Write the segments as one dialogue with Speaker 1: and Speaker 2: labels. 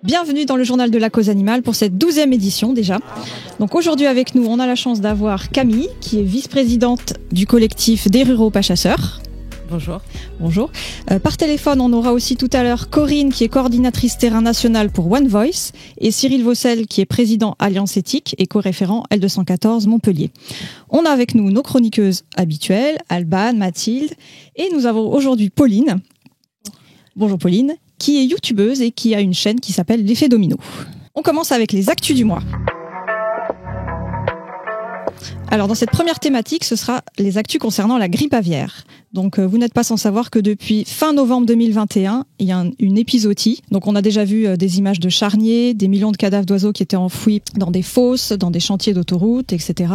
Speaker 1: Bienvenue dans le journal de la cause animale pour cette 12e édition déjà. Donc aujourd'hui avec nous, on a la chance d'avoir Camille, qui est vice-présidente du collectif des ruraux pas chasseurs.
Speaker 2: Bonjour.
Speaker 1: Bonjour. Par téléphone, on aura aussi tout à l'heure Corinne, qui est coordinatrice terrain national pour One Voice, et Cyril Vaucel, qui est président Alliance Éthique et co-référent L214 Montpellier. On a avec nous nos chroniqueuses habituelles, Alban, Mathilde, et nous avons aujourd'hui Pauline. Bonjour Pauline, qui est youtubeuse et qui a une chaîne qui s'appelle L'Effet Domino. On commence avec les actus du mois. Alors dans cette première thématique, ce sera les actus concernant la grippe aviaire. Donc vous n'êtes pas sans savoir que depuis fin novembre 2021, il y a une épizootie. Donc on a déjà vu des images de charniers, des millions de cadavres d'oiseaux qui étaient enfouis dans des fosses, dans des chantiers d'autoroutes, etc.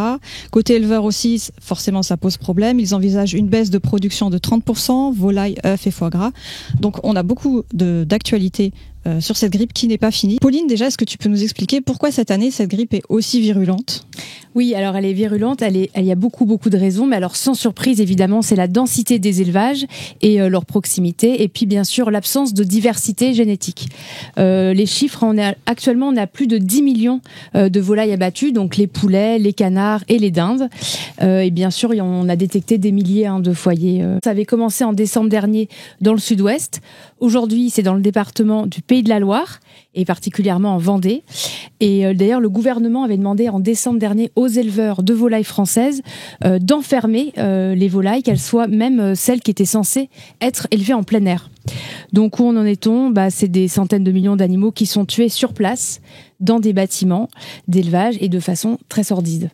Speaker 1: Côté éleveur aussi, forcément ça pose problème. Ils envisagent une baisse de production de 30%, volailles, œufs et foie gras. Donc on a beaucoup d'actualités sur cette grippe qui n'est pas finie. Pauline, déjà, est-ce que tu peux nous expliquer pourquoi cette année cette grippe est aussi virulente ?
Speaker 2: Oui, alors elle est virulente, il y a beaucoup de raisons, mais alors sans surprise évidemment, c'est la densité des élevages et leur proximité, et puis bien sûr l'absence de diversité génétique. Les chiffres, actuellement on a plus de 10 millions de volailles abattues, donc les poulets, les canards et les dindes, et bien sûr on a détecté des milliers de foyers. Ça avait commencé en décembre dernier dans le sud-ouest, aujourd'hui c'est dans le département du Pays de la Loire, et particulièrement en Vendée. Et d'ailleurs, le gouvernement avait demandé en décembre dernier aux éleveurs de volailles françaises d'enfermer les volailles, qu'elles soient même celles qui étaient censées être élevées en plein air. Donc où en est-on ? C'est des centaines de millions d'animaux qui sont tués sur place, dans des bâtiments d'élevage et de façon très sordide.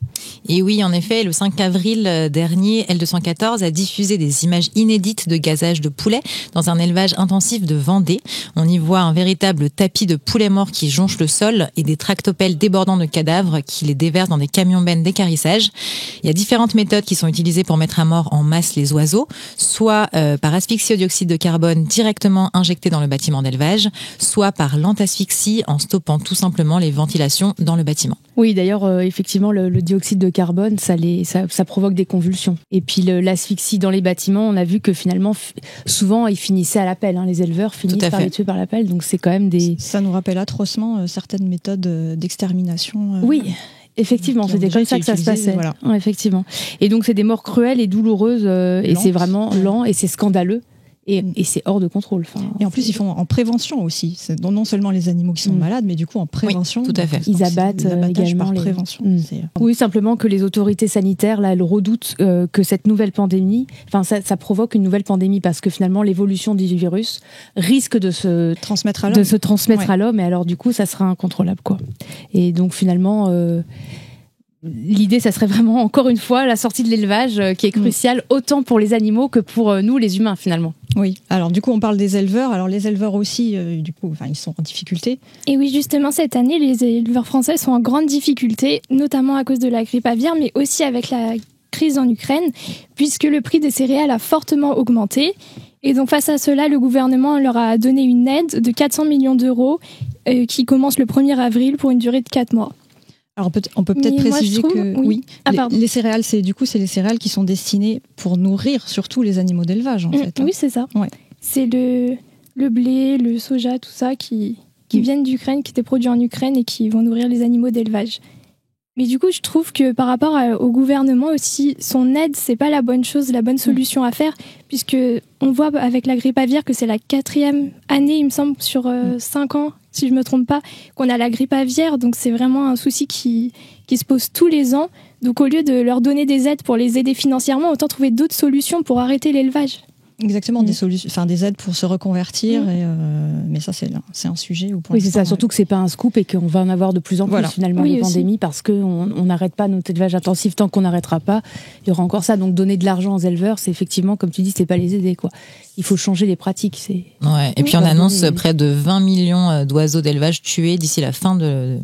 Speaker 3: Et oui, en effet, le 5 avril dernier, L214 a diffusé des images inédites de gazage de poulets dans un élevage intensif de Vendée. On y voit un véritable tapis de poulets morts qui jonche le sol et des tractopelles débordant de cadavres qui les déversent dans des camions-bennes d'équarrissage. Il y a différentes méthodes qui sont utilisées pour mettre à mort en masse les oiseaux, soit par asphyxie au dioxyde de carbone directement injecté dans le bâtiment d'élevage, soit par lente asphyxie en stoppant tout simplement les ventilations dans le bâtiment.
Speaker 2: Oui, d'ailleurs, effectivement, le dioxyde de carbone, ça provoque des convulsions. Et puis l'asphyxie dans les bâtiments, on a vu que finalement, souvent, ils finissaient à l'appel. Les éleveurs finissent par les tuer par l'appel. Donc c'est quand même des...
Speaker 1: Ça nous rappelle atrocement certaines méthodes d'extermination.
Speaker 2: Oui. Effectivement, c'était comme ça que ça se passait. Voilà. Ouais, effectivement. Et donc c'est des morts cruelles et douloureuses, et c'est vraiment lent et c'est scandaleux. Et c'est hors de contrôle.
Speaker 1: Et en plus, ils font en prévention aussi. C'est non seulement les animaux qui sont malades, mais du coup en prévention.
Speaker 3: Oui, tout à fait.
Speaker 2: Ils abattent également
Speaker 1: par prévention.
Speaker 2: Oui, simplement que les autorités sanitaires là, elles redoutent que cette nouvelle pandémie, ça provoque une nouvelle pandémie parce que finalement l'évolution du virus risque de se transmettre à l'homme. Et alors du coup, ça sera incontrôlable, quoi. Et donc finalement. L'idée, ça serait vraiment, encore une fois, la sortie de l'élevage qui est cruciale autant pour les animaux que pour nous, les humains, finalement.
Speaker 1: Oui, alors du coup, on parle des éleveurs. Alors les éleveurs aussi, ils sont en difficulté.
Speaker 4: Et oui, justement, cette année, les éleveurs français sont en grande difficulté, notamment à cause de la grippe aviaire, mais aussi avec la crise en Ukraine, puisque le prix des céréales a fortement augmenté. Et donc, face à cela, le gouvernement leur a donné une aide de 400 millions d'euros qui commence le 1er avril pour une durée de 4 mois.
Speaker 1: Alors on peut peut-être préciser que les céréales, c'est les céréales qui sont destinées pour nourrir surtout les animaux d'élevage en fait.
Speaker 4: Oui, c'est ça. Ouais. C'est le blé, le soja, tout ça qui viennent d'Ukraine, qui étaient produits en Ukraine et qui vont nourrir les animaux d'élevage. Mais du coup, je trouve que par rapport au gouvernement aussi, son aide, c'est pas la bonne chose, la bonne solution à faire, puisque on voit avec la grippe aviaire que c'est la 4e année, il me semble, sur 5 ans, si je me trompe pas, qu'on a la grippe aviaire. Donc c'est vraiment un souci qui se pose tous les ans. Donc au lieu de leur donner des aides pour les aider financièrement, autant trouver d'autres solutions pour arrêter l'élevage.
Speaker 1: Exactement, des aides pour se reconvertir, mais ça c'est un sujet où
Speaker 2: c'est ça, surtout que c'est pas un scoop et qu'on va en avoir de plus en plus finalement les pandémies parce qu'on n'arrête pas notre élevage intensif tant qu'on n'arrêtera pas, il y aura encore ça. Donc donner de l'argent aux éleveurs, c'est effectivement, comme tu dis, c'est pas les aider, quoi. Il faut changer les pratiques.
Speaker 3: Et puis on annonce près de 20 millions d'oiseaux d'élevage tués d'ici la fin de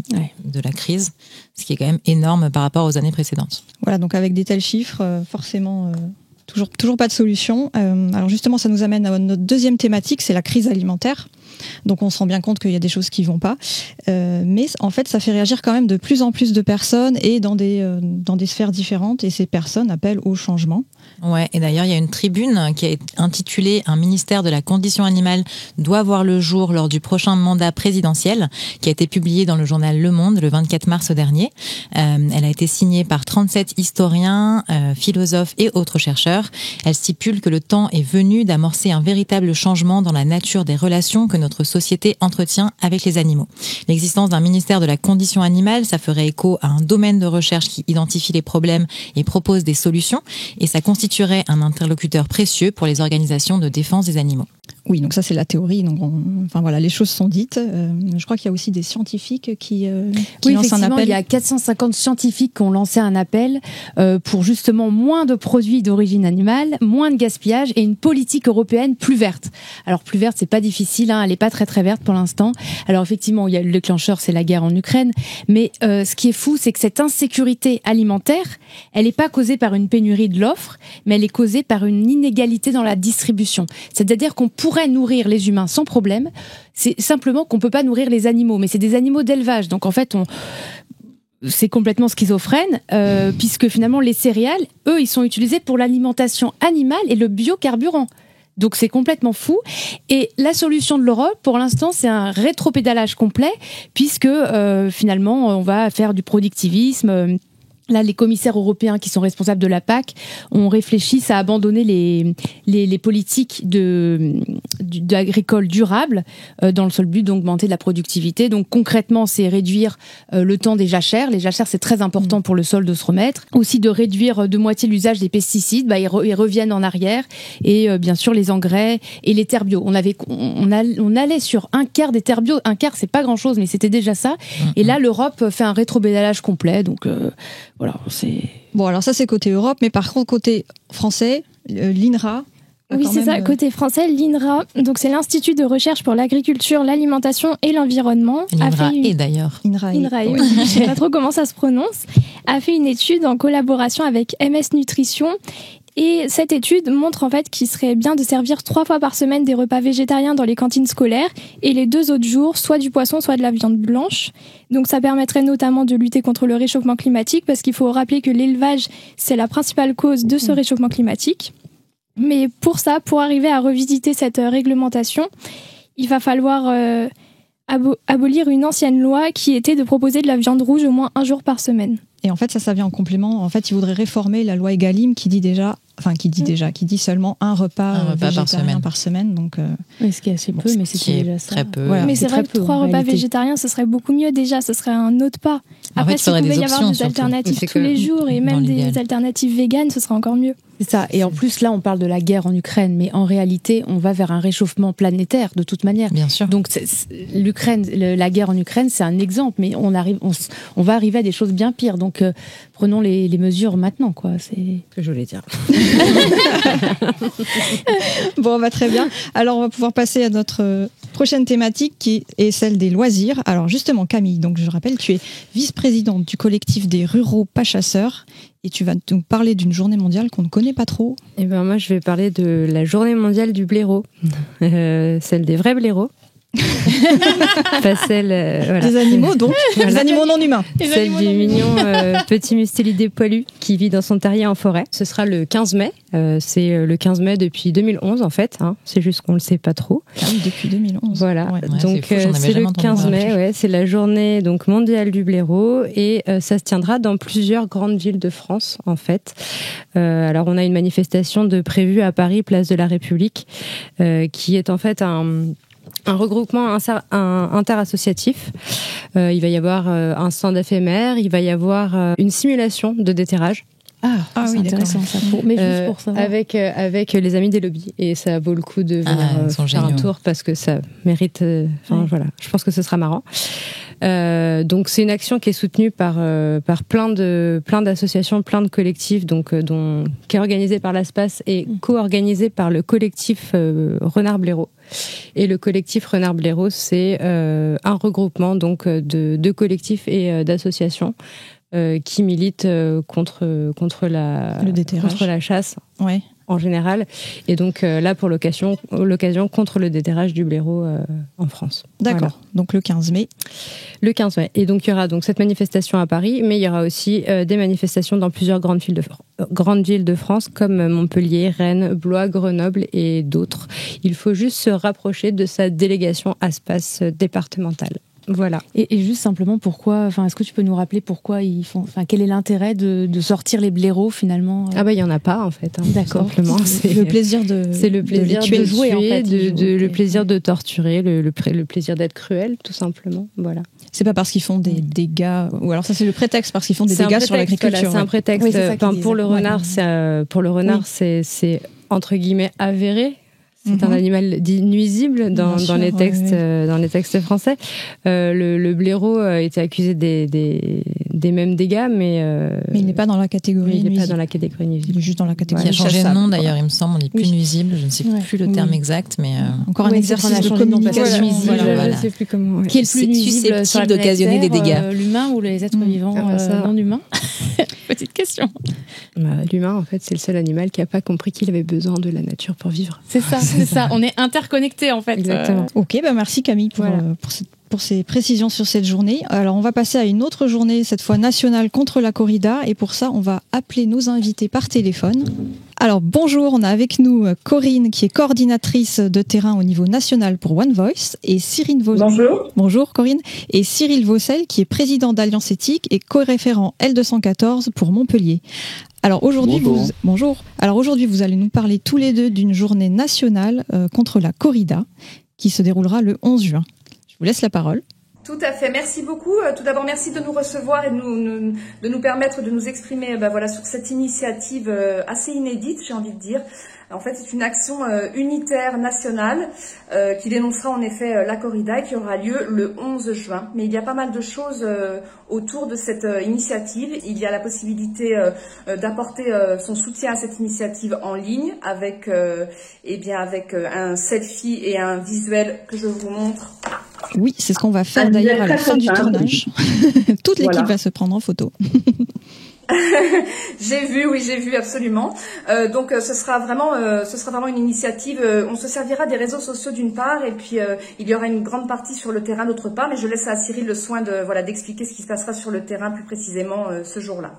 Speaker 3: la crise, ce qui est quand même énorme par rapport aux années précédentes.
Speaker 1: Voilà, donc avec des tels chiffres, forcément... Toujours pas de solution. Alors justement, ça nous amène à notre deuxième thématique, c'est la crise alimentaire. Donc on se rend bien compte qu'il y a des choses qui vont pas. Mais en fait, ça fait réagir quand même de plus en plus de personnes et dans des sphères différentes. Et ces personnes appellent au changement.
Speaker 3: Ouais, et d'ailleurs, il y a une tribune qui est intitulée « Un ministère de la condition animale doit voir le jour lors du prochain mandat présidentiel », qui a été publiée dans le journal Le Monde le 24 mars dernier. Elle a été signée par 37 historiens, philosophes et autres chercheurs. Elle stipule que le temps est venu d'amorcer un véritable changement dans la nature des relations que notre société entretient avec les animaux. L'existence d'un ministère de la condition animale, ça ferait écho à un domaine de recherche qui identifie les problèmes et propose des solutions, et ça constituerait un interlocuteur précieux pour les organisations de défense des animaux.
Speaker 1: Oui, donc ça c'est la théorie. Donc enfin voilà, les choses sont dites. Je crois qu'il y a aussi des scientifiques qui lancent un appel.
Speaker 2: Il y a 450 scientifiques qui ont lancé un appel pour justement moins de produits d'origine animale, moins de gaspillage et une politique européenne plus verte. Alors plus verte, c'est pas difficile, hein, elle est pas très très verte pour l'instant. Alors effectivement, il y a le déclencheur, c'est la guerre en Ukraine, mais ce qui est fou, c'est que cette insécurité alimentaire, elle n'est pas causée par une pénurie de l'offre, mais elle est causée par une inégalité dans la distribution. C'est-à-dire qu'on pourrait nourrir les humains sans problème, c'est simplement qu'on peut pas nourrir les animaux, mais c'est des animaux d'élevage, donc en fait c'est complètement schizophrène, puisque finalement les céréales, eux, ils sont utilisés pour l'alimentation animale et le biocarburant. Donc c'est complètement fou. Et la solution de l'Europe, pour l'instant, c'est un rétropédalage complet, puisque finalement, on va faire du productivisme. Là, les commissaires européens qui sont responsables de la PAC ont réfléchi à abandonner les politiques d'agricoles durables dans le seul but d'augmenter la productivité. Donc concrètement, c'est réduire le temps des jachères. Les jachères, c'est très important pour le sol de se remettre. Aussi de réduire de moitié l'usage des pesticides. Ils reviennent en arrière. Et bien sûr, les engrais et les terres bio. On allait sur un quart des terres bio. Un quart, c'est pas grand-chose, mais c'était déjà ça. Et là, l'Europe fait un rétropédalage complet. Donc voilà, c'est...
Speaker 1: Bon, alors ça, c'est côté Europe, mais par contre, côté français, l'INRA...
Speaker 4: Oui, c'est ça. Côté français, l'INRA, donc c'est l'Institut de recherche pour l'agriculture, l'alimentation et l'environnement.
Speaker 3: D'ailleurs.
Speaker 4: INRA, oui. Je sais pas trop comment ça se prononce. A fait une étude en collaboration avec MS Nutrition. Et cette étude montre en fait qu'il serait bien de servir 3 fois par semaine des repas végétariens dans les cantines scolaires et les 2 autres jours, soit du poisson, soit de la viande blanche. Donc ça permettrait notamment de lutter contre le réchauffement climatique parce qu'il faut rappeler que l'élevage, c'est la principale cause de ce réchauffement climatique. Mais pour ça, pour arriver à revisiter cette réglementation, il va falloir abolir une ancienne loi qui était de proposer de la viande rouge au moins 1 jour par semaine.
Speaker 1: Et en fait, ça vient en complément. En fait, il voudrait réformer la loi Egalim qui dit seulement un repas végétarien par semaine. Donc,
Speaker 2: ce qui est assez peu, mais c'est déjà ça.
Speaker 3: Très peu.
Speaker 4: Voilà. Mais c'est vrai que 3 repas végétariens, ce serait beaucoup mieux déjà. Ce serait un autre pas. Après, s'il pouvait y avoir des alternatives tous les jours et même des alternatives véganes, ce serait encore mieux.
Speaker 2: C'est ça. Et en plus, là, on parle de la guerre en Ukraine, mais en réalité, on va vers un réchauffement planétaire de toute manière.
Speaker 3: Bien sûr.
Speaker 2: Donc, la guerre en Ukraine, c'est un exemple, mais on va arriver à des choses bien pires. Donc, prenons les mesures maintenant, quoi. C'est
Speaker 5: ce que je voulais dire.
Speaker 1: Bon, très bien. Alors, on va pouvoir passer à notre prochaine thématique qui est celle des loisirs. Alors, justement, Camille, donc je rappelle, tu es vice-présidente du collectif des ruraux pas chasseurs. Et tu vas nous parler d'une journée mondiale qu'on ne connaît pas trop.
Speaker 5: Et ben moi, je vais parler de la journée mondiale du blaireau, celle des vrais blaireaux. Pas celle, voilà.
Speaker 1: Des animaux, donc des animaux non humains.
Speaker 5: Celle du mignon petit mustélidé poilu qui vit dans son terrier en forêt. Ce sera le 15 mai. C'est le 15 mai depuis 2011 en fait. C'est juste qu'on le sait pas trop.
Speaker 1: Ah oui, depuis 2011.
Speaker 5: Voilà.
Speaker 3: Ouais,
Speaker 5: donc c'est le 15 mai. Ouais, c'est la journée donc mondiale du blaireau et ça se tiendra dans plusieurs grandes villes de France en fait. Alors on a une manifestation de prévue à Paris, place de la République, qui est en fait un regroupement interassociatif. Il va y avoir un stand éphémère, il va y avoir une simulation de déterrage.
Speaker 2: C'est intéressant ça. Mais juste pour savoir.
Speaker 5: Avec les amis des lobbies. Et ça vaut le coup de venir faire un tour parce que ça mérite... voilà, je pense que ce sera marrant. Donc c'est une action qui est soutenue par plein d'associations, plein de collectifs, donc qui est organisée par l'ASPAS et co-organisée par le collectif Renard Blaireau. Et le collectif Renard Blaireau, c'est un regroupement donc de collectifs et d'associations qui militent contre la chasse.
Speaker 1: Ouais.
Speaker 5: en général. Et donc là, pour l'occasion, contre le déterrage du blaireau en France.
Speaker 1: D'accord,
Speaker 5: voilà.
Speaker 1: Donc le 15 mai.
Speaker 5: Le 15 mai. Et donc il y aura donc cette manifestation à Paris, mais il y aura aussi des manifestations dans plusieurs grandes villes de France, comme Montpellier, Rennes, Blois, Grenoble et d'autres. Il faut juste se rapprocher de sa délégation ASPAS départementale. Voilà.
Speaker 2: Et juste simplement pourquoi, est-ce que tu peux nous rappeler pourquoi ils font, quel est l'intérêt de sortir les blaireaux finalement?
Speaker 5: Ah bah il y en a pas en fait.
Speaker 2: D'accord.
Speaker 5: Simplement,
Speaker 1: c'est le plaisir de
Speaker 2: jouer en fait,
Speaker 5: le plaisir de torturer, le plaisir d'être cruel tout simplement. Voilà.
Speaker 1: C'est pas parce qu'ils font des dégâts, ou alors ça c'est le prétexte parce qu'ils font des dégâts sur l'agriculture.
Speaker 5: Voilà, c'est un prétexte.
Speaker 2: Oui,
Speaker 5: pour le renard, c'est entre guillemets avéré. C'est un animal dit nuisible dans les textes français. Le blaireau a été accusé des mêmes dégâts, mais
Speaker 1: il n'est pas dans la catégorie nuisible.
Speaker 5: Il n'est pas dans la catégorie nuisible.
Speaker 1: Il est juste dans la catégorie.
Speaker 3: Il a changé de nom d'ailleurs, il me semble. On n'est plus nuisible. Je ne sais plus le terme exact, mais
Speaker 1: encore un exercice de communication
Speaker 5: nuisible. Je ne sais plus comment.
Speaker 2: Qui est le plus nuisible
Speaker 3: susceptible d'occasionner des dégâts.
Speaker 2: L'humain ou les êtres vivants non humains? Petite question.
Speaker 5: L'humain, en fait, c'est le seul animal qui n'a pas compris qu'il avait besoin de la nature pour vivre.
Speaker 2: C'est ça. On est interconnectés, en fait.
Speaker 5: Exactement.
Speaker 1: Ok, merci Camille pour ces précisions sur cette journée. Alors, on va passer à une autre journée, cette fois nationale contre la corrida. Et pour ça, on va appeler nos invités par téléphone. Alors, bonjour, on a avec nous Corinne, qui est coordinatrice de terrain au niveau national pour One Voice, et Cyril Vaucel.
Speaker 6: Bonjour.
Speaker 1: Bonjour Corinne. Et Cyril Vaucel, qui est président d'Alliance Éthique et co-référent L214 pour Montpellier. Alors aujourd'hui, vous allez nous parler tous les deux d'une journée nationale contre la corrida qui se déroulera le 11 juin. Je vous laisse la parole.
Speaker 6: Tout à fait, merci beaucoup. Tout d'abord, merci de nous recevoir et de nous permettre de nous exprimer sur cette initiative assez inédite, j'ai envie de dire. En fait, c'est une action unitaire nationale qui dénoncera en effet la corrida et qui aura lieu le 11 juin. Mais il y a pas mal de choses autour de cette initiative. Il y a la possibilité d'apporter son soutien à cette initiative en ligne avec un selfie et un visuel que je vous montre.
Speaker 1: Oui, c'est ce qu'on va faire d'ailleurs à la fin du tournage. Toute l'équipe va se prendre en photo.
Speaker 6: J'ai vu absolument. Donc ce sera vraiment une initiative. On se servira des réseaux sociaux d'une part, et puis il y aura une grande partie sur le terrain d'autre part. Mais je laisse à Cyril le soin d'expliquer ce qui se passera sur le terrain plus précisément ce jour-là.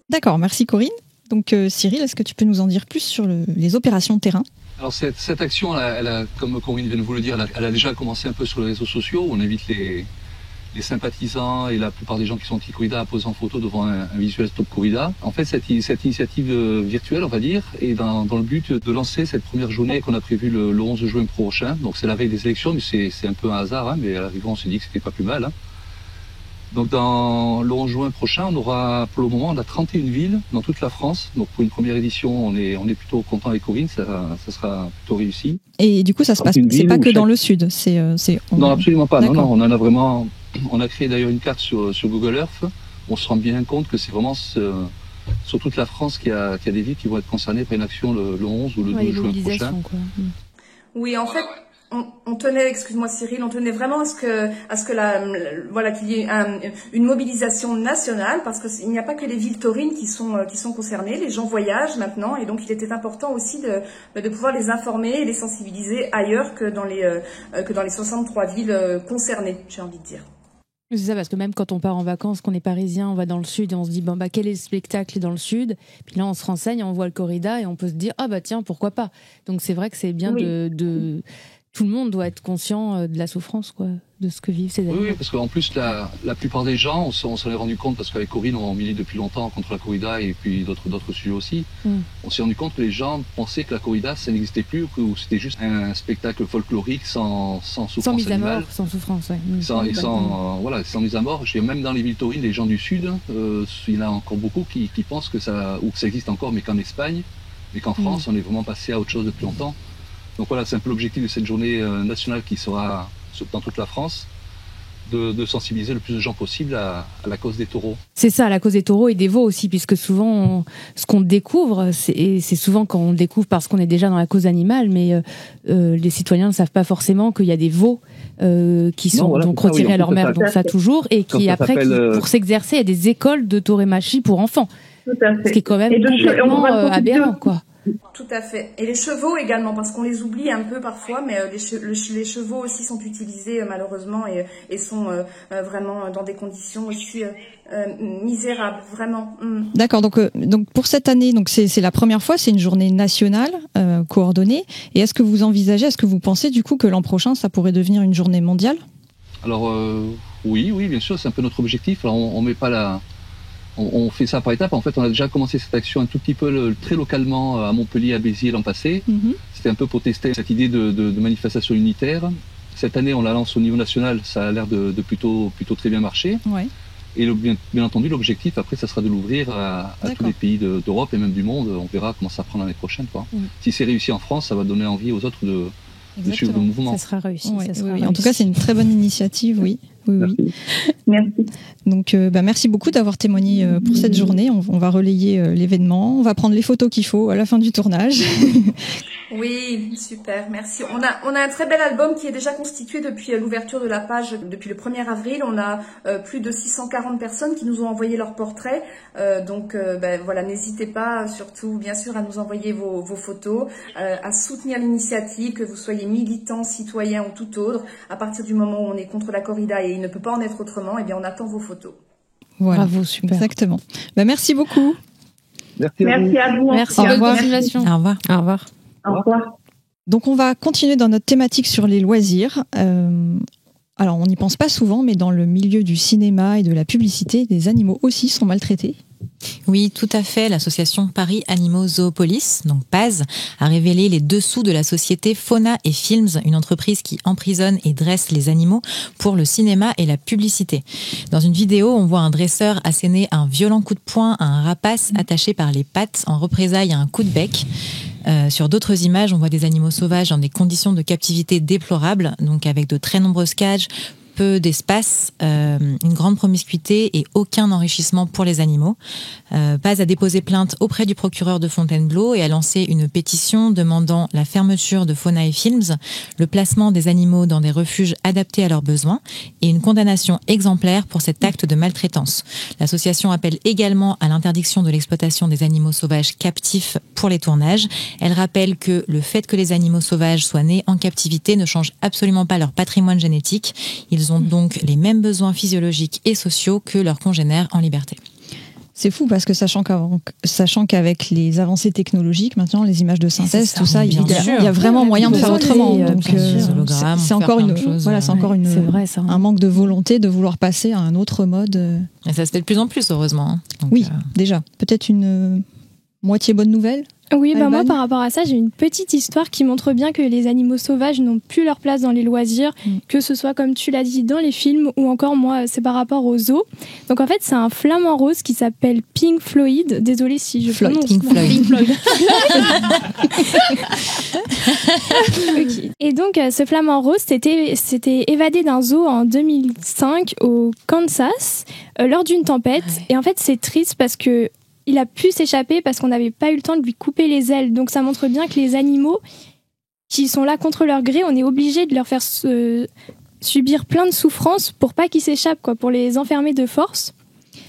Speaker 1: D'accord, merci Corinne. Donc Cyril, est-ce que tu peux nous en dire plus sur les opérations de terrain ?
Speaker 7: Alors cette action, elle a, comme Corinne vient de vous le dire, elle a déjà commencé un peu sur les réseaux sociaux. On invite les sympathisants et la plupart des gens qui sont anti-corrida à poser en photo devant un visuel Stop Corrida. En fait, cette initiative virtuelle, on va dire, est dans le but de lancer cette première journée qu'on a prévue le 11 juin prochain. Donc c'est la veille des élections, mais c'est un peu un hasard, mais à l'arrivée on s'est dit que c'était pas plus mal. Donc dans le 11 juin prochain, on aura, pour le moment, on a 31 villes dans toute la France. Donc pour une première édition, on est plutôt content avec Corinne, ça sera plutôt réussi.
Speaker 1: Et du coup, ça se passe, c'est pas que dans le sud,
Speaker 7: Non, absolument pas. Non, on en a vraiment. On a créé d'ailleurs une carte sur Google Earth. On se rend bien compte que c'est vraiment sur toute la France qu'il y a des villes qui vont être concernées par une action le 11 ou le 12 juin prochain.
Speaker 6: Quoi. Oui, en fait, on tenait, excuse-moi Cyril, on tenait vraiment à ce que qu'il y ait une mobilisation nationale, parce qu'il n'y a pas que les villes taurines qui sont concernées. Les gens voyagent maintenant, et donc il était important aussi de pouvoir les informer et les sensibiliser ailleurs que dans les 63 villes concernées, j'ai envie de dire.
Speaker 2: C'est ça, parce que même quand on part en vacances, qu'on est parisien, on va dans le sud et on se dit quel est le spectacle dans le sud, puis là on se renseigne, on voit le corrida et on peut se dire tiens, pourquoi pas. Donc c'est vrai que c'est bien de tout le monde doit être conscient de la souffrance, quoi, de ce que vivent ces animaux.
Speaker 7: Oui, parce qu'en plus la plupart des gens, on s'en est rendu compte, parce qu'avec Corinne on milite depuis longtemps contre la corrida et puis d'autres sujets aussi. On s'est rendu compte que les gens pensaient que la corrida ça n'existait plus, ou que c'était juste un spectacle folklorique sans souffrance
Speaker 2: sans mise à
Speaker 7: animale.
Speaker 2: mort, sans souffrance, ouais.
Speaker 7: Sans mise à mort. Même dans les villes taurines, les gens du sud, il y en a encore beaucoup qui pensent que ça existe encore, mais qu'en Espagne, mais qu'en France on est vraiment passé à autre chose depuis longtemps. Donc voilà, c'est un peu l'objectif de cette journée nationale qui sera dans toute la France, de sensibiliser le plus de gens possible à la cause des taureaux.
Speaker 2: C'est ça, la cause des taureaux et des veaux aussi, puisque souvent, ce qu'on découvre, c'est souvent quand on découvre parce qu'on est déjà dans la cause animale, mais les citoyens ne savent pas forcément qu'il y a des veaux qui sont retirés à leur mère, donc ça toujours, et qui après, pour s'exercer, il y a des écoles de tauromachie pour enfants.
Speaker 6: Tout à fait.
Speaker 2: Ce qui est quand même complètement aberrant, quoi.
Speaker 6: Tout à fait. Et les chevaux également, parce qu'on les oublie un peu parfois, mais les chevaux aussi sont utilisés malheureusement et sont vraiment dans des conditions aussi misérables, vraiment.
Speaker 1: D'accord. Donc pour cette année, donc c'est la première fois, c'est une journée nationale coordonnée. Et est-ce que vous pensez du coup que l'an prochain, ça pourrait devenir une journée mondiale ?
Speaker 7: Alors oui, bien sûr, c'est un peu notre objectif. Alors on met pas on fait ça par étapes. En fait, on a déjà commencé cette action un tout petit peu très localement à Montpellier, à Béziers l'an passé. C'était un peu pour tester cette idée de manifestation unitaire. Cette année, on la lance au niveau national. Ça a l'air de plutôt très bien marcher.
Speaker 1: Ouais.
Speaker 7: Et bien entendu, l'objectif après, ça sera de l'ouvrir à tous les pays d'Europe et même du monde. On verra comment ça prend l'année prochaine. Si c'est réussi en France, ça va donner envie aux autres de suivre le mouvement.
Speaker 2: Ça sera réussi.
Speaker 1: Oui. En tout cas, c'est une très bonne initiative, oui.
Speaker 8: Merci.
Speaker 1: Donc, merci beaucoup d'avoir témoigné pour cette journée. On va relayer l'événement. On va prendre les photos qu'il faut à la fin du tournage.
Speaker 6: Oui, super, merci. On a un très bel album qui est déjà constitué depuis l'ouverture de la page, depuis le 1er avril. On a plus de 640 personnes qui nous ont envoyé leurs portraits. Donc, voilà, n'hésitez pas, surtout, bien sûr, à nous envoyer vos photos, à soutenir l'initiative, que vous soyez militant, citoyen ou tout autre. À partir du moment où on est contre la corrida et il ne peut pas en être autrement, eh bien, on attend vos photos.
Speaker 1: Voilà,
Speaker 2: bravo, super.
Speaker 1: Exactement. Merci beaucoup.
Speaker 8: Merci à vous.
Speaker 2: Merci. Bonne continuation.
Speaker 3: Au revoir.
Speaker 2: Au revoir.
Speaker 8: Au revoir.
Speaker 1: Donc on va continuer dans notre thématique sur les loisirs. Alors on n'y pense pas souvent, mais dans le milieu du cinéma et de la publicité, des animaux aussi sont maltraités.
Speaker 3: Oui, tout à fait. L'association Paris Animaux Zoopolis, donc PAZ, a révélé les dessous de la société Fauna et Films, une entreprise qui emprisonne et dresse les animaux pour le cinéma et la publicité. Dans une vidéo, on voit un dresseur asséner un violent coup de poing à un rapace attaché par les pattes en représailles à un coup de bec. Sur d'autres images, on voit des animaux sauvages dans des conditions de captivité déplorables, donc avec de très nombreuses cages, peu d'espace, une grande promiscuité et aucun enrichissement pour les animaux. Paz a déposé plainte auprès du procureur de Fontainebleau et a lancé une pétition demandant la fermeture de Fauna et Films, le placement des animaux dans des refuges adaptés à leurs besoins et une condamnation exemplaire pour cet acte de maltraitance. L'association appelle également à l'interdiction de l'exploitation des animaux sauvages captifs pour les tournages. Elle rappelle que le fait que les animaux sauvages soient nés en captivité ne change absolument pas leur patrimoine génétique. Ils ont donc les mêmes besoins physiologiques et sociaux que leurs congénères en liberté.
Speaker 1: C'est fou parce que sachant qu'avec les avancées technologiques, maintenant les images de synthèse, tout ça, il y a vraiment moyen de faire autrement. Donc c'est encore un manque de volonté de vouloir passer à un autre mode.
Speaker 3: Et ça se fait de plus en plus, heureusement. Donc,
Speaker 1: oui, déjà. Peut-être une moitié bonne nouvelle.
Speaker 4: Oui, moi par rapport à ça, j'ai une petite histoire qui montre bien que les animaux sauvages n'ont plus leur place dans les loisirs, que ce soit comme tu l'as dit dans les films ou encore moi, c'est par rapport aux zoos. Donc en fait, c'est un flamant rose qui s'appelle Pink Floyd. Désolée si je prononce.
Speaker 3: Pink Floyd.
Speaker 4: Okay. Et donc ce flamant rose s'était évadé d'un zoo en 2005 au Kansas lors d'une tempête. Et en fait, c'est triste parce que il a pu s'échapper parce qu'on n'avait pas eu le temps de lui couper les ailes. Donc ça montre bien que les animaux qui sont là contre leur gré, on est obligé de leur faire subir plein de souffrances pour pas qu'ils s'échappent, pour les enfermer de force.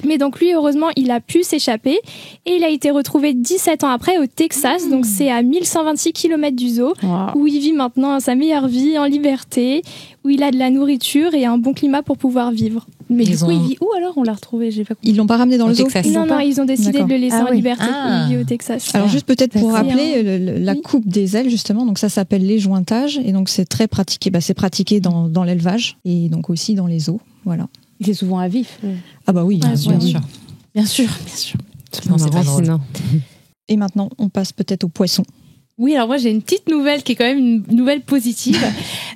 Speaker 4: Mais donc lui, heureusement, il a pu s'échapper et il a été retrouvé 17 ans après au Texas. Donc c'est à 1126 km du zoo, où il vit maintenant sa meilleure vie en liberté, où il a de la nourriture et un bon climat pour pouvoir vivre.
Speaker 2: Mais du coup, il vit où alors? On l'a retrouvé, j'ai pas compris.
Speaker 1: Ils l'ont pas ramené dans le zoo?
Speaker 4: Non, ils ont décidé de le laisser en liberté. Il vit au Texas.
Speaker 1: Alors juste peut-être pour rappeler la coupe des ailes justement, donc ça s'appelle l'éjointage et donc c'est très pratiqué. C'est pratiqué dans l'élevage et donc aussi dans les zoos. Voilà.
Speaker 2: Il est souvent à vif.
Speaker 1: Ah bah oui,
Speaker 2: bien sûr.
Speaker 3: Non, c'est pas drôle.
Speaker 1: Et maintenant, on passe peut-être aux poissons.
Speaker 2: Oui, alors moi j'ai une petite nouvelle qui est quand même une nouvelle positive.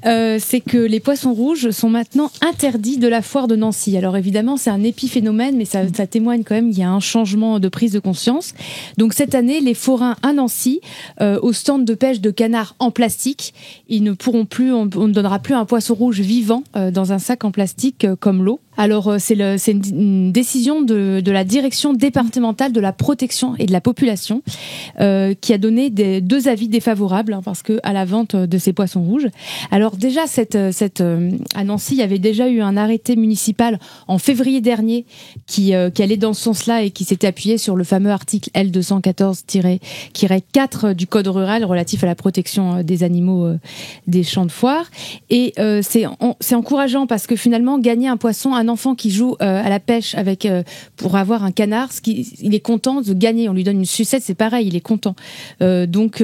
Speaker 2: C'est que les poissons rouges sont maintenant interdits de la foire de Nancy. Alors évidemment, c'est un épiphénomène, mais ça témoigne quand même qu'il y a un changement de prise de conscience. Donc cette année, les forains à Nancy, au stand de pêche de canards en plastique, ils ne pourront plus, on ne donnera plus un poisson rouge vivant dans un sac en plastique comme l'eau. Alors, c'est une décision de la direction départementale de la protection et de la population qui a donné 2 avis défavorables parce que à la vente de ces poissons rouges. Alors déjà, à Nancy, il y avait déjà eu un arrêté municipal en février dernier qui allait dans ce sens-là et qui s'était appuyé sur le fameux article L214-4 du Code rural relatif à la protection des animaux des champs de foire. Et c'est encourageant parce que finalement, gagner un poisson, un enfant qui joue à la pêche pour avoir un canard, il est content de gagner. On lui donne une sucette, c'est pareil, il est content. Donc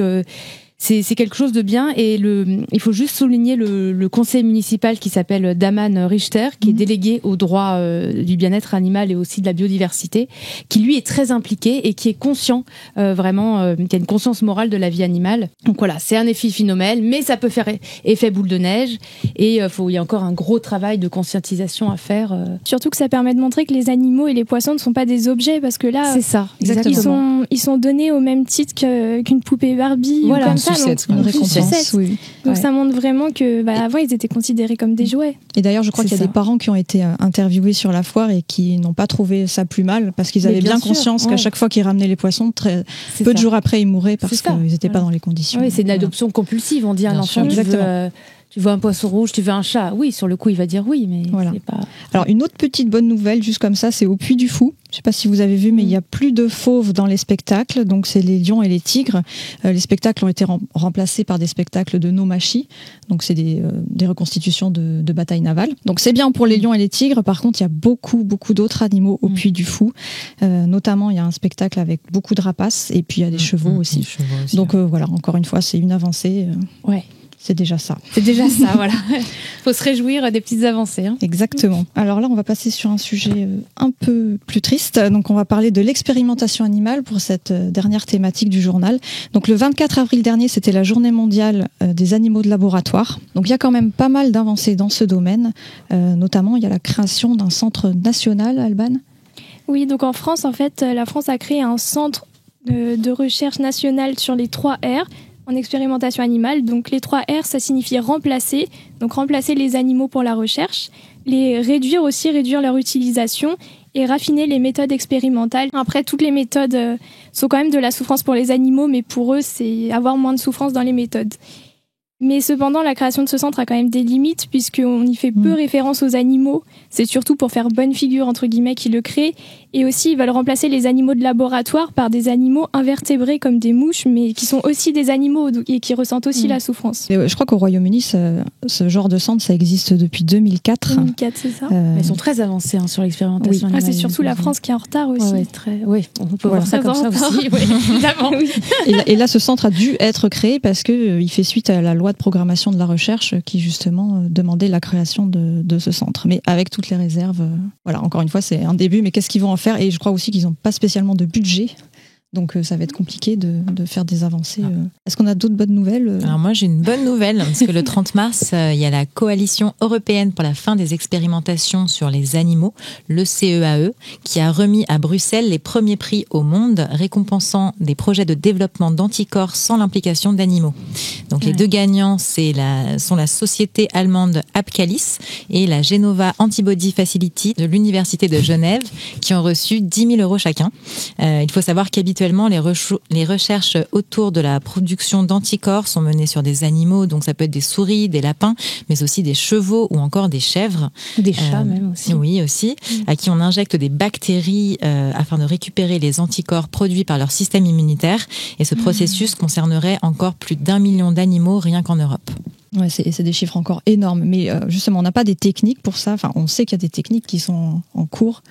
Speaker 2: c'est quelque chose de bien et il faut juste souligner le conseil municipal qui s'appelle Daman Richter, qui est délégué aux droits du bien-être animal et aussi de la biodiversité, qui lui est très impliqué et qui est conscient vraiment, qui a une conscience morale de la vie animale. Donc voilà, c'est un effet phénoménal, mais ça peut faire effet boule de neige et il y a encore un gros travail de conscientisation à faire.
Speaker 4: Surtout que ça permet de montrer que les animaux et les poissons ne sont pas des objets, parce que là,
Speaker 2: c'est ça, exactement.
Speaker 4: Ils sont donnés au même titre qu'une poupée Barbie.
Speaker 2: Voilà,
Speaker 4: comme ça.
Speaker 1: Une récompense, oui.
Speaker 4: Donc ça montre vraiment que avant ils étaient considérés comme des jouets.
Speaker 1: Et d'ailleurs je crois qu'il y a des parents qui ont été interviewés sur la foire et qui n'ont pas trouvé ça plus mal parce qu'ils avaient bien conscience qu'à chaque fois qu'ils ramenaient les poissons, peu de jours après ils mouraient parce qu'ils n'étaient pas dans les conditions.
Speaker 2: Oui, c'est de l'adoption compulsive, on dit à un enfant. Tu veux un poisson rouge, tu veux un chat. Oui, sur le coup, il va dire oui, mais c'est pas...
Speaker 1: Alors, une autre petite bonne nouvelle, juste comme ça, c'est au Puy du Fou. Je ne sais pas si vous avez vu, mais il n'y a plus de fauves dans les spectacles. Donc, c'est les lions et les tigres. Les spectacles ont été remplacés par des spectacles de no-machi. Donc, c'est des reconstitutions de batailles navales. Donc, c'est bien pour les lions et les tigres. Par contre, il y a beaucoup d'autres animaux au Puy du Fou. Notamment, il y a un spectacle avec beaucoup de rapaces. Et puis, il y a des chevaux aussi. Donc, voilà, encore une fois, c'est une avancée.
Speaker 2: Ouais.
Speaker 1: C'est déjà ça.
Speaker 2: C'est déjà ça, voilà. Faut se réjouir des petites avancées. Hein.
Speaker 1: Exactement. Alors là, on va passer sur un sujet un peu plus triste. Donc, on va parler de l'expérimentation animale pour cette dernière thématique du journal. Donc, le 24 avril dernier, c'était la journée mondiale des animaux de laboratoire. Donc, il y a quand même pas mal d'avancées dans ce domaine. Notamment, il y a la création d'un centre national, Alban.
Speaker 4: Oui, donc en France, en fait, la France a créé un centre de recherche national sur les 3 R. En expérimentation animale. Donc les 3 R, ça signifie remplacer. Donc remplacer les animaux pour la recherche, les réduire leur utilisation et raffiner les méthodes expérimentales. Après, toutes les méthodes sont quand même de la souffrance pour les animaux, mais pour eux, c'est avoir moins de souffrance dans les méthodes. Mais cependant, la création de ce centre a quand même des limites, puisqu'on y fait peu référence aux animaux. C'est surtout pour faire bonne figure, entre guillemets, qu'ils le créent. Et aussi, ils veulent remplacer les animaux de laboratoire par des animaux invertébrés comme des mouches, mais qui sont aussi des animaux et qui ressentent aussi la souffrance.
Speaker 1: Et je crois qu'au Royaume-Uni, ce genre de centre, ça existe depuis 2004.
Speaker 4: 2004, c'est ça.
Speaker 2: Ils sont très avancés sur l'expérimentation animale.
Speaker 4: C'est surtout la France qui est en retard aussi.
Speaker 2: Oui, on peut voir ça comme ça aussi. Oui, évidemment. Oui.
Speaker 1: Et là, ce centre a dû être créé parce qu'il fait suite à la loi de programmation de la recherche qui justement demandait la création de ce centre. Mais avec toutes les réserves, voilà, encore une fois, c'est un début, mais qu'est-ce qu'ils vont en faire ? Et je crois aussi qu'ils n'ont pas spécialement de budget. Donc ça va être compliqué de faire des avancées. Est-ce qu'on a d'autres bonnes nouvelles ?
Speaker 3: Alors moi j'ai une bonne nouvelle, parce que le 30 mars, il y a la Coalition européenne pour la fin des expérimentations sur les animaux, le CEAE, qui a remis à Bruxelles les premiers prix au monde, récompensant des projets de développement d'anticorps sans l'implication d'animaux. Donc les 2 gagnants sont la société allemande Apcalis et la Genova Antibody Facility de l'Université de Genève, qui ont reçu 10 000 € chacun. Il faut savoir qu'habituellement, les recherches autour de la production d'anticorps sont menées sur des animaux, donc ça peut être des souris, des lapins, mais aussi des chevaux ou encore des chèvres.
Speaker 2: Des chats même aussi.
Speaker 3: Oui, aussi, à qui on injecte des bactéries afin de récupérer les anticorps produits par leur système immunitaire. Et ce processus concernerait encore plus d'1 million d'animaux rien qu'en Europe.
Speaker 1: Ouais, c'est des chiffres encore énormes. Mais justement, on n'a pas des techniques pour ça. Enfin, on sait qu'il y a des techniques qui sont en cours.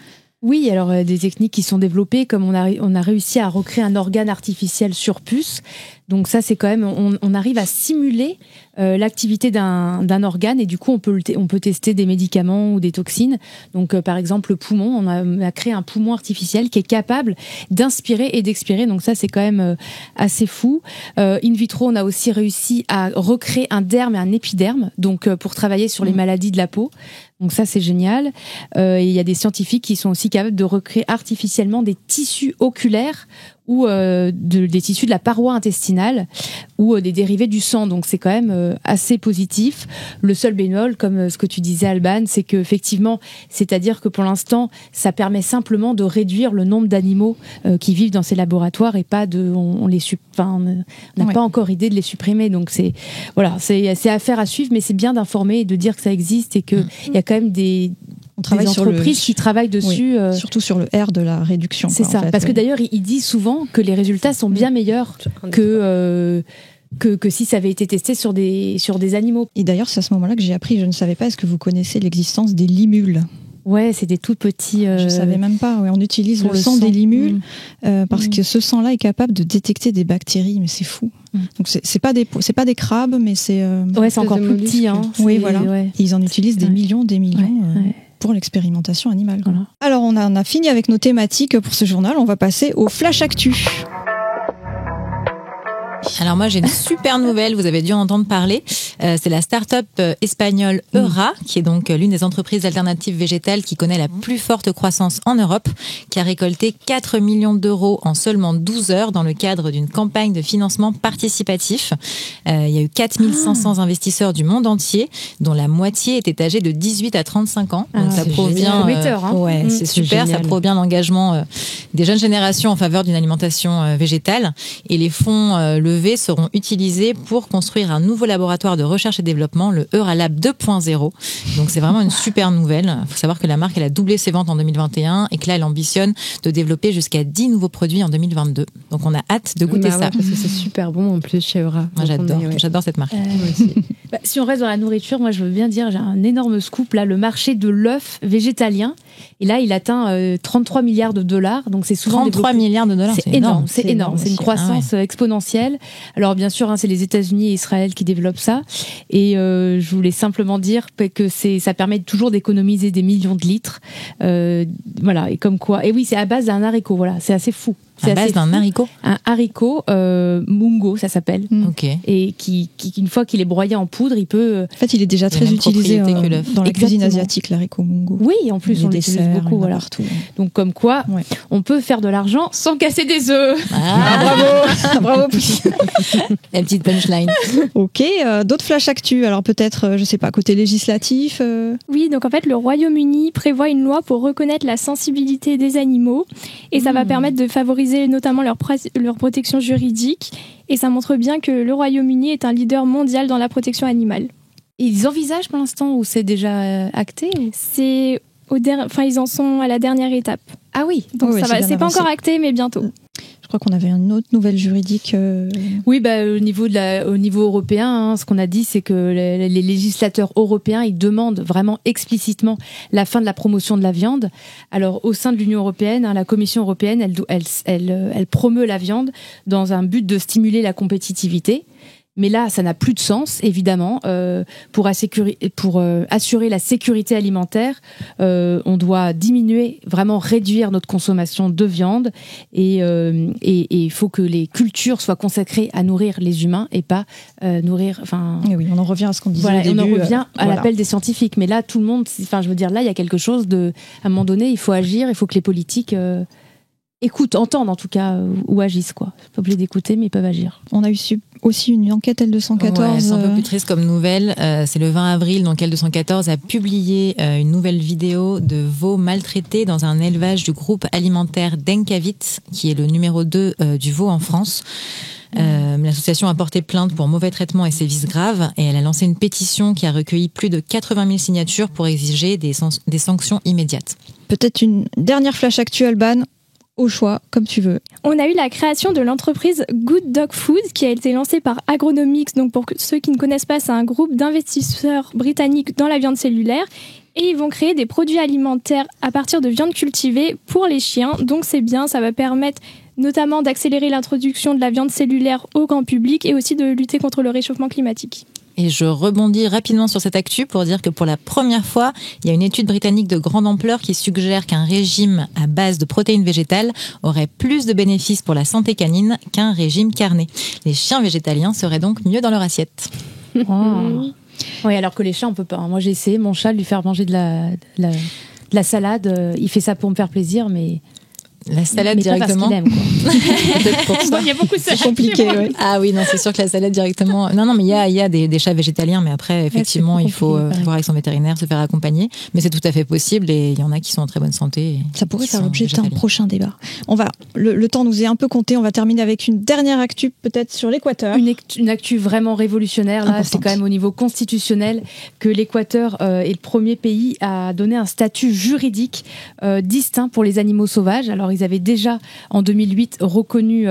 Speaker 2: Oui, alors des techniques qui sont développées, comme on a réussi à recréer un organe artificiel sur puce. Donc ça, c'est quand même, on arrive à simuler l'activité d'un organe et du coup, on peut tester des médicaments ou des toxines. Donc par exemple, le poumon, on a créé un poumon artificiel qui est capable d'inspirer et d'expirer. Donc ça, c'est quand même assez fou. In vitro, on a aussi réussi à recréer un derme et un épiderme, donc pour travailler sur les maladies de la peau. Donc ça, c'est génial. Et il y a des scientifiques qui sont aussi capables de recréer artificiellement des tissus oculaires ou des tissus de la paroi intestinale ou des dérivés du sang. Donc c'est quand même assez positif. Le seul bémol, comme ce que tu disais Alban, c'est que effectivement, c'est-à-dire que pour l'instant, ça permet simplement de réduire le nombre d'animaux qui vivent dans ces laboratoires et pas on n'a pas encore idée de les supprimer. Donc c'est affaire à suivre, mais c'est bien d'informer et de dire que ça existe et que il y a quand même des entreprises qui travaillent dessus.
Speaker 1: Surtout sur le R de la réduction.
Speaker 2: C'est ça. Parce que d'ailleurs, ils disent souvent que les résultats sont bien meilleurs que si ça avait été testé sur des animaux.
Speaker 1: Et d'ailleurs, c'est à ce moment-là que j'ai appris, je ne savais pas, est-ce que vous connaissez l'existence des limules ?
Speaker 2: Ouais, c'est des tout petits...
Speaker 1: Je savais même pas. Ouais, on utilise le sang des limules parce que ce sang-là est capable de détecter des bactéries, mais c'est fou. Donc c'est pas des crabes, mais c'est...
Speaker 2: c'est encore plus petit. Hein.
Speaker 1: Oui, voilà. Ouais. Ils en utilisent des millions. Pour l'expérimentation animale. Voilà. Alors, on a fini avec nos thématiques pour ce journal. On va passer au Flash Actu.
Speaker 3: Alors moi j'ai une super nouvelle, vous avez dû en entendre parler. C'est la start-up espagnole Eura, qui est donc l'une des entreprises alternatives végétales qui connaît la plus forte croissance en Europe, qui a récolté 4 millions d'euros en seulement 12 heures dans le cadre d'une campagne de financement participatif. Il y a eu 4500 investisseurs du monde entier, dont la moitié était âgée de 18 à 35 ans. Donc ça provient... c'est super, ça provient d'engagement des jeunes générations en faveur d'une alimentation végétale. Et les fonds levés seront utilisés pour construire un nouveau laboratoire de recherche et développement, le Euralab 2.0. Donc c'est vraiment une super nouvelle. Il faut savoir que la marque elle a doublé ses ventes en 2021 et que là elle ambitionne de développer jusqu'à 10 nouveaux produits en 2022. Donc on a hâte de goûter ça.
Speaker 5: Parce que c'est super bon en plus chez Eura.
Speaker 3: Moi j'adore cette marque.
Speaker 2: Si on reste dans la nourriture, moi je veux bien dire, j'ai un énorme scoop là, le marché de l'œuf végétalien. Et là il atteint 33 milliards de dollars. Donc c'est souvent
Speaker 3: 33 milliards de dollars,
Speaker 2: c'est énorme. C'est énorme. C'est une croissance exponentielle. Alors bien sûr, c'est les États-Unis et Israël qui développent ça. Et je voulais simplement dire que ça permet toujours d'économiser des millions de litres. Voilà, et comme quoi. Et oui, c'est à base d'un haricot. Voilà, c'est assez fou.
Speaker 3: À base d'un haricot.
Speaker 2: Un haricot mungo, ça s'appelle.
Speaker 3: Ok.
Speaker 2: Et qui une fois qu'il est broyé en poudre, il peut.
Speaker 1: En fait, il est déjà très utilisé dans la cuisine asiatique, l'haricot mungo.
Speaker 2: Oui, en plus on l'utilise beaucoup, voilà.
Speaker 1: Partout.
Speaker 2: Donc comme quoi, on peut faire de l'argent sans casser des œufs.
Speaker 1: Bravo, bravo.
Speaker 3: La petite punchline.
Speaker 1: Ok, d'autres flash actu. Alors peut-être, je sais pas, côté législatif.
Speaker 4: Oui, donc en fait, le Royaume-Uni prévoit une loi pour reconnaître la sensibilité des animaux et ça va permettre de favoriser notamment leur protection juridique. Et ça montre bien que le Royaume-Uni est un leader mondial dans la protection animale.
Speaker 2: Et ils envisagent pour l'instant ou c'est déjà acté
Speaker 4: C'est ils en sont à la dernière étape.
Speaker 2: Ah oui,
Speaker 4: donc c'est pas encore acté, mais bientôt.
Speaker 1: Je crois qu'on avait une autre nouvelle juridique.
Speaker 2: Oui, au niveau européen, ce qu'on a dit, c'est que les législateurs européens, ils demandent vraiment explicitement la fin de la promotion de la viande. Alors, au sein de l'Union européenne, la Commission européenne, elle promeut la viande dans un but de stimuler la compétitivité. Mais là, ça n'a plus de sens, évidemment. Pour assurer la sécurité alimentaire, on doit diminuer, vraiment réduire notre consommation de viande. Et il faut que les cultures soient consacrées à nourrir les humains et pas nourrir...
Speaker 1: Et oui, on en revient à ce qu'on disait au début.
Speaker 2: On en revient à l'appel des scientifiques. Mais là, tout le monde... je veux dire, là, il y a quelque chose de... À un moment donné, il faut agir, il faut que les politiques... entendent en tout cas, ou agissent, quoi. C'est pas obligé d'écouter, mais ils peuvent agir.
Speaker 1: On a eu aussi une enquête L214.
Speaker 3: C'est un peu plus triste comme nouvelle. C'est le 20 avril, donc L214 a publié une nouvelle vidéo de veaux maltraités dans un élevage du groupe alimentaire Denkavit, qui est le numéro 2 du veau en France. L'association a porté plainte pour mauvais traitement et sévices graves et elle a lancé une pétition qui a recueilli plus de 80 000 signatures pour exiger des sanctions immédiates.
Speaker 1: Peut-être une dernière flash actuelle, Alban. Au choix, comme tu veux.
Speaker 4: On a eu la création de l'entreprise Good Dog Food qui a été lancée par Agronomics. Donc pour ceux qui ne connaissent pas, c'est un groupe d'investisseurs britanniques dans la viande cellulaire. Et ils vont créer des produits alimentaires à partir de viande cultivée pour les chiens. Donc c'est bien, ça va permettre notamment d'accélérer l'introduction de la viande cellulaire au grand public et aussi de lutter contre le réchauffement climatique.
Speaker 3: Et je rebondis rapidement sur cette actu pour dire que pour la première fois, il y a une étude britannique de grande ampleur qui suggère qu'un régime à base de protéines végétales aurait plus de bénéfices pour la santé canine qu'un régime carné. Les chiens végétaliens seraient donc mieux dans leur assiette.
Speaker 2: Oh. Oui, alors que les chats, on peut pas. Moi, j'ai essayé mon chat de lui faire manger de la salade. Il fait ça pour me faire plaisir, mais
Speaker 3: La salade directement.
Speaker 2: Parce qu'il aime, quoi.
Speaker 3: Pour ça.
Speaker 2: Il y a beaucoup de
Speaker 1: c'est compliqué. Ouais.
Speaker 3: Ah oui, non, c'est sûr que la salade directement. Non, mais il y a des chats végétaliens, mais après, effectivement, il faut voir avec son vétérinaire, se faire accompagner. Mais c'est tout à fait possible et il y en a qui sont en très bonne santé.
Speaker 1: Ça pourrait faire l'objet d'un prochain débat. Le temps nous est un peu compté. On va terminer avec une dernière actu, peut-être sur l'Équateur.
Speaker 2: Une actu vraiment révolutionnaire. Là, c'est quand même au niveau constitutionnel que l'Équateur est le premier pays à donner un statut juridique distinct pour les animaux sauvages. Alors, ils avaient déjà, en 2008, reconnu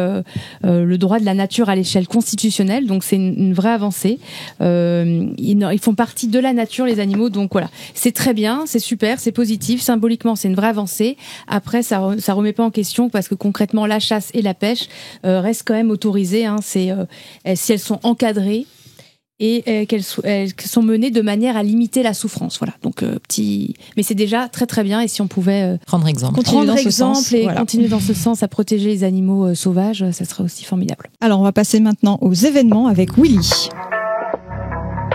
Speaker 2: le droit de la nature à l'échelle constitutionnelle. Donc, c'est une vraie avancée. Ils font partie de la nature, les animaux. Donc, voilà. C'est très bien, c'est super, c'est positif. Symboliquement, c'est une vraie avancée. Après, ça remet pas en question parce que concrètement, la chasse et la pêche restent quand même autorisées. Si elles sont encadrées et qu'elles sont menées de manière à limiter la souffrance. Voilà. Donc mais c'est déjà très très bien. Et si on pouvait
Speaker 3: prendre exemple
Speaker 2: et continuer dans ce sens à protéger les animaux sauvages, ça serait aussi formidable.
Speaker 1: Alors on va passer maintenant aux événements avec Willy.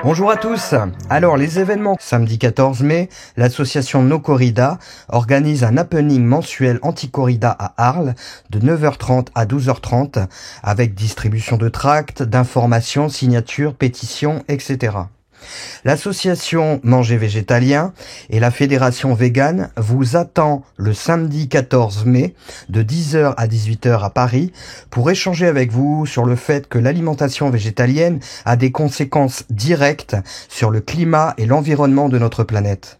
Speaker 9: Bonjour à tous. Alors, les événements. Samedi 14 mai, l'association No Corrida organise un happening mensuel anti-corrida à Arles de 9h30 à 12h30 avec distribution de tracts, d'informations, signatures, pétitions, etc. L'association Manger Végétalien et la fédération végane vous attend le samedi 14 mai de 10h à 18h à Paris pour échanger avec vous sur le fait que l'alimentation végétalienne a des conséquences directes sur le climat et l'environnement de notre planète.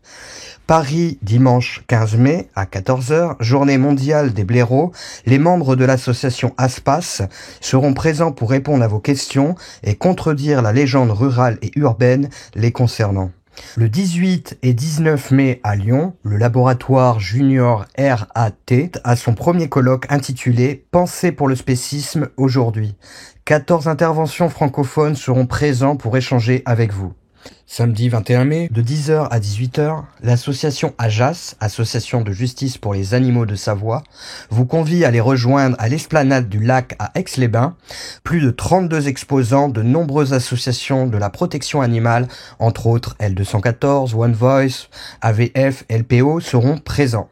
Speaker 9: Paris, dimanche 15 mai à 14h, journée mondiale des blaireaux. Les membres de l'association Aspas seront présents pour répondre à vos questions et contredire la légende rurale et urbaine les concernant. Le 18 et 19 mai à Lyon, le laboratoire Junior RAT a son premier colloque intitulé « Pensée pour le spécisme aujourd'hui ». 14 interventions francophones seront présents pour échanger avec vous. Samedi 21 mai, de 10h à 18h, l'association AJAS, Association de justice pour les animaux de Savoie, vous convie à les rejoindre à l'esplanade du lac à Aix-les-Bains. Plus de 32 exposants de nombreuses associations de la protection animale, entre autres L214, One Voice, AVF, LPO, seront présents.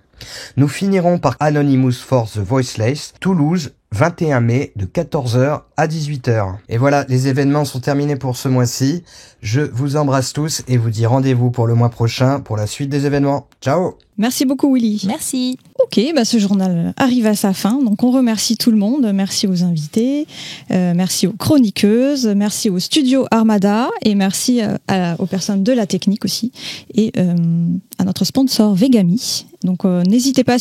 Speaker 9: Nous finirons par Anonymous for the Voiceless, Toulouse, 21 mai de 14h à 18h. Et voilà, les événements sont terminés pour ce mois-ci. Je vous embrasse tous et vous dis rendez-vous pour le mois prochain pour la suite des événements. Ciao!
Speaker 1: Merci beaucoup Willy.
Speaker 3: Merci.
Speaker 1: Ok, ce journal arrive à sa fin, donc on remercie tout le monde, merci aux invités, merci aux chroniqueuses, merci au studio Armada et merci aux personnes de la technique aussi et à notre sponsor Vegami. Donc n'hésitez pas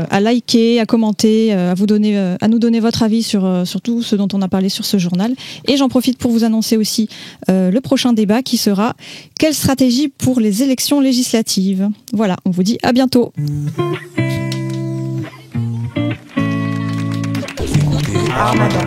Speaker 1: à liker, à commenter, à nous donner votre avis sur tout ce dont on a parlé sur ce journal. Et j'en profite pour vous annoncer aussi le prochain débat qui sera « Quelle stratégie pour les élections législatives ?» Voilà, on vous dit à bientôt. Armada.